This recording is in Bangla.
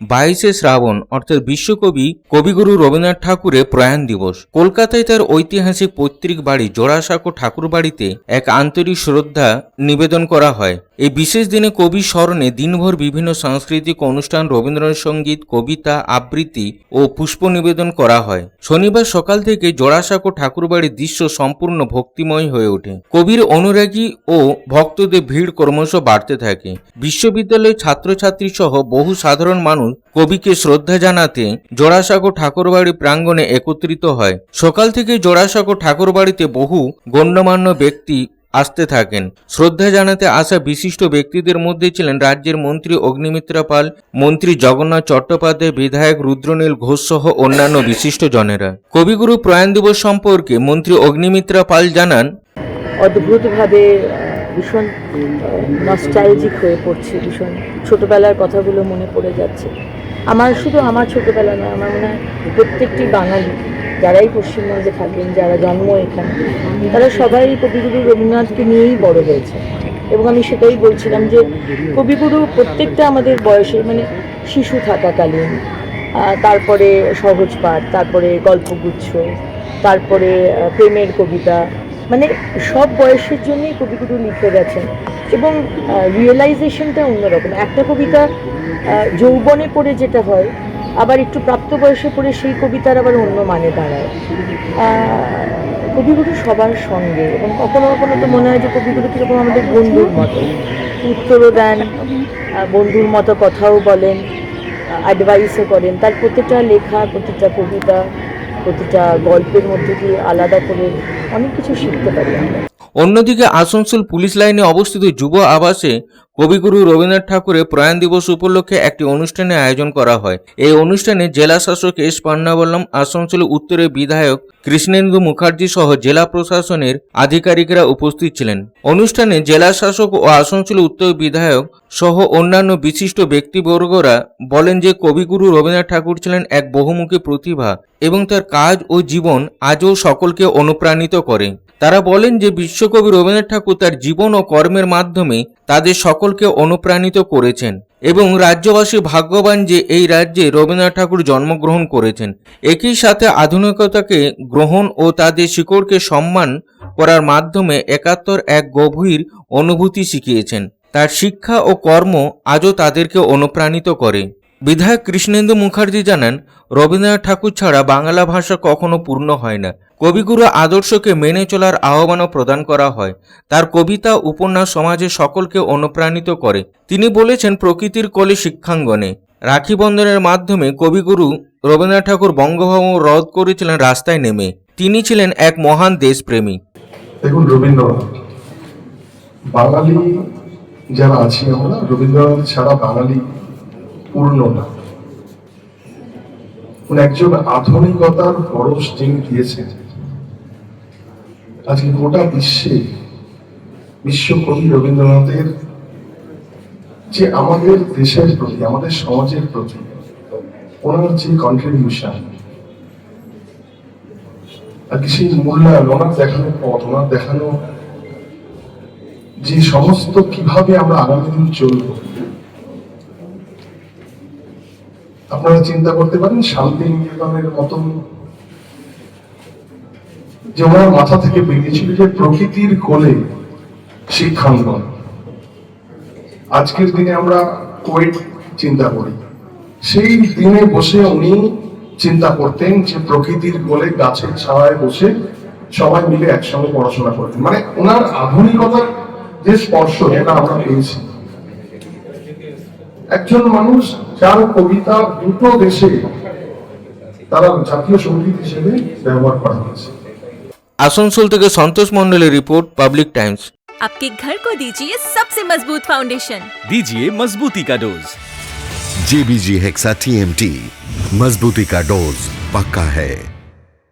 22শে শ্রাবণ অর্থাৎ বিশ্বকবি কবিগুরু রবীন্দ্রনাথ ঠাকুরের প্রয়াণ দিবস। কলকাতায় তার ঐতিহাসিক পৈতৃক বাড়ি জোড়াসাঁকো ঠাকুর বাড়িতে এক আন্তরিক শ্রদ্ধা নিবেদন করা হয়। এই বিশেষ দিনে কবির স্মরণে দিনভর বিভিন্ন সাংস্কৃতিক অনুষ্ঠান, রবীন্দ্রনাথ সঙ্গীত, কবিতা আবৃত্তি ও পুষ্প নিবেদন করা হয়। শনিবার সকাল থেকে জোড়াসাঁকো ঠাকুরবাড়ির দৃশ্য সম্পূর্ণ ভক্তিময় হয়ে ওঠে। কবির অনুরাগী ও ভক্তদের ভিড় ক্রমশ বাড়তে থাকে। বিশ্ববিদ্যালয়ের ছাত্রছাত্রী সহ বহু সাধারণ মানুষ কবিকে শ্রদ্ধা জানাতে জোড়াসাঁকো ঠাকুরবাড়ি প্রাঙ্গণে একত্রিত হয়। সকাল থেকে জোড়াসাঁকো ঠাকুরবাড়িতে বহু গণ্যমান্য ব্যক্তি আসতে থাকেন। শ্রদ্ধা জানাতে আসা বিশিষ্ট ব্যক্তিদের মধ্যে ছিলেন রাজ্যের মন্ত্রী অগ্নিমিত্রা পাল, মন্ত্রী জগন্নাথ চট্টোপাধ্যায়, বিধায়ক রুদ্রনীল ঘোষ সহ অন্যান্য বিশিষ্ট জনেরা। কবিগুরু প্রয়াণ দিবস সম্পর্কে মন্ত্রী অগ্নিমিত্রা পাল জানান, অদ্ভুতভাবে ভীষণ নস্টালজিক হয়ে পড়ছি, ভীষণ ছোটবেলার কথাগুলো মনে পড়ে যাচ্ছে। শুধু আমার ছোটবেলা নয়, আমার মনে হয় প্রত্যেকটি বাঙালি যারাই পশ্চিমবঙ্গে থাকেন, যারা জন্ম এখানে, তারা সবাই কবিগুরু রবীন্দ্রনাথকে নিয়েই বড় হয়েছে। এবং আমি সেটাই বলছিলাম যে কবিগুরু প্রত্যেকটা আমাদের বয়সে, মানে শিশু থাকাকালীন, তারপরে সহজ পাঠ, তারপরে গল্পগুচ্ছ, তারপরে প্রেমের কবিতা, মানে সব বয়সের জন্যই কবিগুরু লিখে গেছেন। এবং রিয়েলাইজেশনটা অন্যরকম। একটা কবিতা যৌবনে পড়ে যেটা হয়, আবার একটু প্রাপ্তবয়সে পড়ে সেই কবিতার আবার অন্য মানে দাঁড়ায়। কবিগুরু সবার সঙ্গে, এবং কখনো কখনো তো মনে হয় যে কবিগুরু কীরকম আমাদের বন্ধুর মতো, উত্তরও দেন, বন্ধুর মতো কথাও বলেন, অ্যাডভাইসও করেন। তার প্রতিটা লেখা, প্রতিটা কবিতা, প্রতিটা গল্পের মধ্যে দিয়ে আলাদা করে অনেক কিছু শিখতে পারি আমরা। অন্যদিকে আসানসোল পুলিশ লাইনে অবস্থিত যুব আবাসে কবিগুরু রবীন্দ্রনাথ ঠাকুরের প্রয়াণ দিবস উপলক্ষে একটি অনুষ্ঠানের আয়োজন করা হয়। এই অনুষ্ঠানে জেলা শাসক এস পান্নাবল্লম, আসানসোল উত্তরের বিধায়ক কৃষ্ণেন্দু মুখার্জি সহ জেলা প্রশাসনের আধিকারিকরা উপস্থিত ছিলেন। অনুষ্ঠানে জেলা শাসক ও আসানসোল উত্তর বিধায়ক সহ অন্যান্য বিশিষ্ট ব্যক্তিবর্গরা বলেন যে কবিগুরু রবীন্দ্রনাথ ঠাকুর ছিলেন এক বহুমুখী প্রতিভা এবং তার কাজ ও জীবন আজও সকলকে অনুপ্রাণিত করে। তারা বলেন যে বিশ্বকবি রবীন্দ্রনাথ ঠাকুর তার জীবন ও কর্মের মাধ্যমে তাদের সকলকে অনুপ্রাণিত করেছেন এবং রাজ্যবাসী ভাগ্যবান যে এই রাজ্যে রবীন্দ্রনাথ ঠাকুর জন্মগ্রহণ করেছেন। একই সাথে আধুনিকতাকে গ্রহণ ও তাদের শিকড়কে সম্মান করার মাধ্যমে একাত্তর এক গভীর অনুভূতি শিখিয়েছেন। তার শিক্ষা ও কর্ম আজও তাদেরকে অনুপ্রাণিত করে। বিধায়ক কৃষ্ণেন্দু মুখার্জি জানান, রবীন্দ্রনাথ ঠাকুর ছাড়া বাংলা ভাষা কখনো পূর্ণ হয় না। কবিগুরু আদর্শকে মেনে চলার আহ্বানও প্রদান করা হয়। তার কবিতা, উপন্যাস সমাজে সকলকে অনুপ্রাণিত করে। তিনি বলেছেন, প্রকৃতির কোলে শিক্ষাঙ্গনে। রাখি বন্ধনের মাধ্যমে কবিগুরু রবীন্দ্রনাথ ঠাকুর বঙ্গভঙ্গ রদ করেছিলেন রাস্তায় নেমে। তিনি ছিলেন এক মহান দেশপ্রেমী। দেখুন, রবীন্দ্রনাথ, বাঙালি যারা আছি আমরা, রবীন্দ্রনাথ ছাড়া বাঙালি পূর্ণ না। একজন আধুনিকতার পরশ যিনি দিয়েছেন, আজকে গোটা বিশ্বে বিশ্বকবি রবীন্দ্রনাথের যে আমাদের দেশের প্রতি, আমাদের সমাজের প্রতি ওনার যে কন্ট্রিবিউশন, আর কি সেই মূল্যায়ন, ওনার দেখানো পথ, ওনার দেখানো যে সমস্ত কিভাবে আমরা আগামী দিন চলব, আপনারা চিন্তা করতে পারেন শান্তিনিকেতনের মতন যে ওনার মাথা থেকে বেরিয়েছিল যে প্রকৃতির কোলে শিক্ষাঙ্গন। আজকের দিনে আমরা কোয়েট চিন্তা করি, সেই দিনে বসে উনি চিন্তা করতেন যে প্রকৃতির কোলে গাছের ছায়ায় বসে সবাই মিলে একসঙ্গে পড়াশোনা করতেন। মানে ওনার আধুনিকতার যে স্পর্শ, যেটা আমরা পেয়েছি, একজন মানুষ যার কবিতা দুটো দেশে তারা জাতীয় সঙ্গীত হিসেবে ব্যবহার করা হয়েছে। आसनसोल থেকে संतोष मंडलेर रिपोर्ट, पब्लिक टाइम्स। आपके घर को दीजिए सबसे मजबूत फाउंडेशन, दीजिए मजबूती का डोज। JBG हेक्सा TMT, मजबूती का डोज पक्का है।